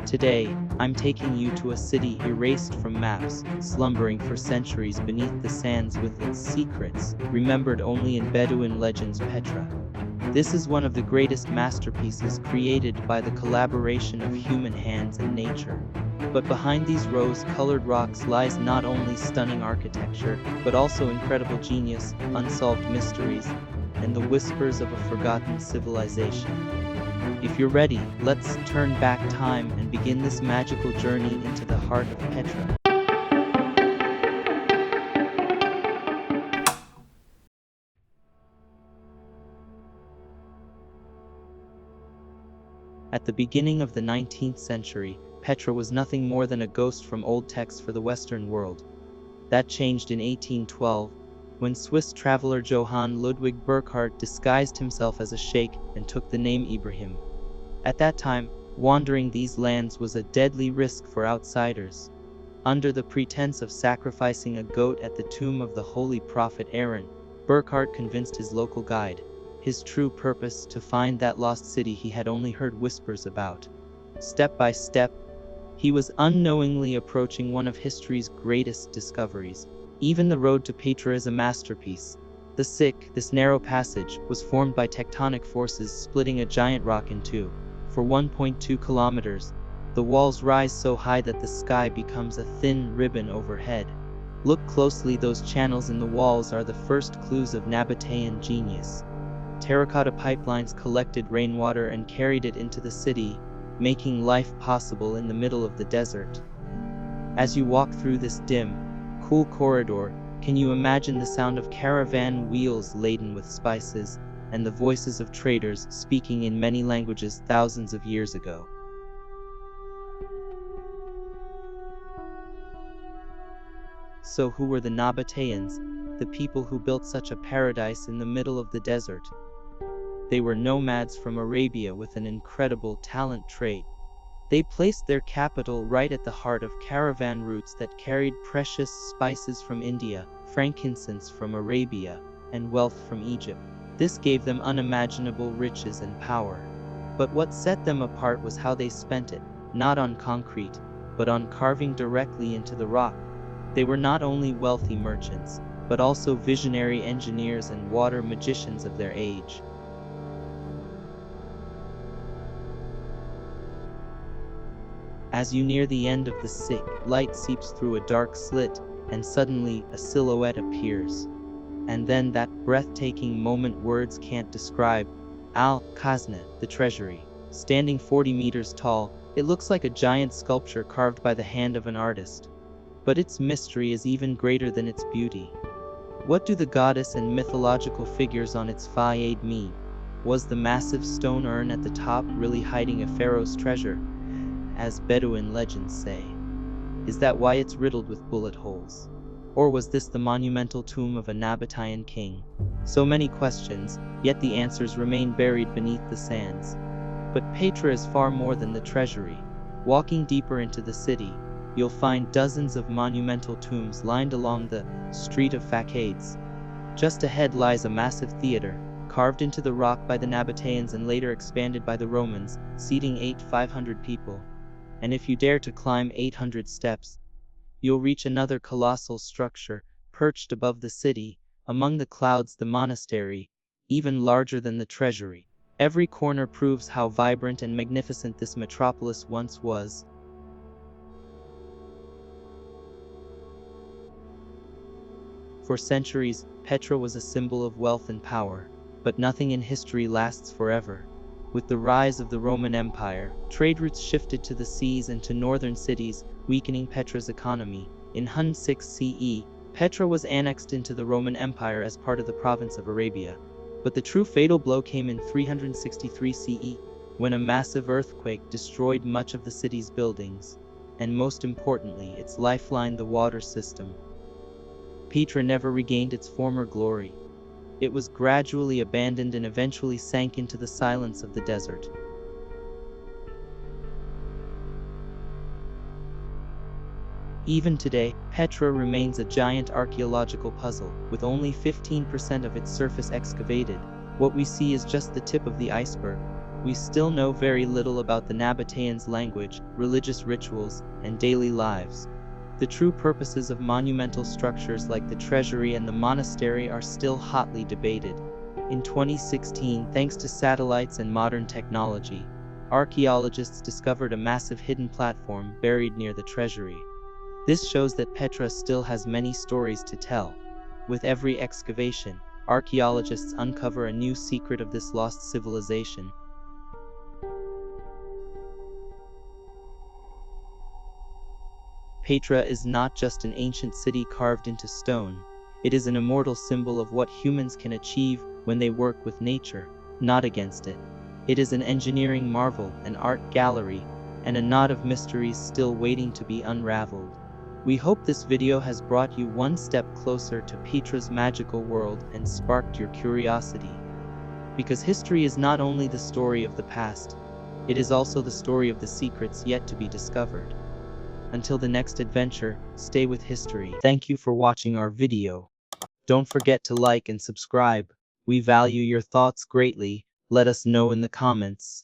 Today, I'm taking you to a city erased from maps, slumbering for centuries beneath the sands with its secrets, remembered only in Bedouin legends. Petra. This is one of the greatest masterpieces created by the collaboration of human hands and nature. But behind these rose-colored rocks lies not only stunning architecture, but also incredible genius, unsolved mysteries, and the whispers of a forgotten civilization. If you're ready, let's turn back time and begin this magical journey into the heart of Petra. At the beginning of the 19th century, Petra was nothing more than a ghost from old texts for the Western world. That changed in 1812, when Swiss traveler Johann Ludwig Burckhardt disguised himself as a sheikh and took the name Ibrahim. At that time, wandering these lands was a deadly risk for outsiders. Under the pretense of sacrificing a goat at the tomb of the holy prophet Aaron, Burckhardt convinced his local guide, his true purpose to find that lost city he had only heard whispers about. Step by step, he was unknowingly approaching one of history's greatest discoveries. Even the road to Petra is a masterpiece. The Sikh, this narrow passage, was formed by tectonic forces splitting a giant rock in two. For 1.2 kilometers, the walls rise so high that the sky becomes a thin ribbon overhead. Look closely, those channels in the walls are the first clues of Nabataean genius. Terracotta pipelines collected rainwater and carried it into the city, making life possible in the middle of the desert. As you walk through this dim, cool corridor, can you imagine the sound of caravan wheels laden with spices, and the voices of traders speaking in many languages thousands of years ago? So who were the Nabataeans, the people who built such a paradise in the middle of the desert? They were nomads from Arabia with an incredible talent trait. They placed their capital right at the heart of caravan routes that carried precious spices from India, frankincense from Arabia, and wealth from Egypt. This gave them unimaginable riches and power. But what set them apart was how they spent it, not on concrete, but on carving directly into the rock. They were not only wealthy merchants, but also visionary engineers and water magicians of their age. As you near the end of the Sikh, light seeps through a dark slit, and suddenly a silhouette appears. And then that breathtaking moment words can't describe. Al-Khazneh, the Treasury. Standing 40 meters tall, it looks like a giant sculpture carved by the hand of an artist. But its mystery is even greater than its beauty. What do the goddess and mythological figures on its façade mean? Was the massive stone urn at the top really hiding a pharaoh's treasure, as Bedouin legends say? Is that why it's riddled with bullet holes? Or was this the monumental tomb of a Nabataean king? So many questions, yet the answers remain buried beneath the sands. But Petra is far more than the treasury. Walking deeper into the city, you'll find dozens of monumental tombs lined along the street of facades. Just ahead lies a massive theater, carved into the rock by the Nabataeans and later expanded by the Romans, seating 500 people. And if you dare to climb 800 steps, you'll reach another colossal structure, perched above the city, among the clouds, the monastery, even larger than the treasury. Every corner proves how vibrant and magnificent this metropolis once was. For centuries, Petra was a symbol of wealth and power, but nothing in history lasts forever. With the rise of the Roman Empire, trade routes shifted to the seas and to northern cities, weakening Petra's economy. In 106 CE, Petra was annexed into the Roman Empire as part of the province of Arabia. But the true fatal blow came in 363 CE, when a massive earthquake destroyed much of the city's buildings, and most importantly, its lifeline, the water system. Petra never regained its former glory. It was gradually abandoned and eventually sank into the silence of the desert. Even today, Petra remains a giant archaeological puzzle, with only 15% of its surface excavated. What we see is just the tip of the iceberg. we still know very little about the Nabataeans' language, religious rituals, and daily lives. The true purposes of monumental structures like the Treasury and the Monastery are still hotly debated. In 2016, thanks to satellites and modern technology, archaeologists discovered a massive hidden platform buried near the Treasury. This shows that Petra still has many stories to tell. With every excavation, archaeologists uncover a new secret of this lost civilization. Petra is not just an ancient city carved into stone. It is an immortal symbol of what humans can achieve when they work with nature, not against it. It is an engineering marvel, an art gallery, and a knot of mysteries still waiting to be unraveled. We hope this video has brought you one step closer to Petra's magical world and sparked your curiosity. Because history is not only the story of the past, it is also the story of the secrets yet to be discovered. Until the next adventure, stay with history. Thank you for watching our video. Don't forget to like and subscribe. We value your thoughts greatly. Let us know in the comments.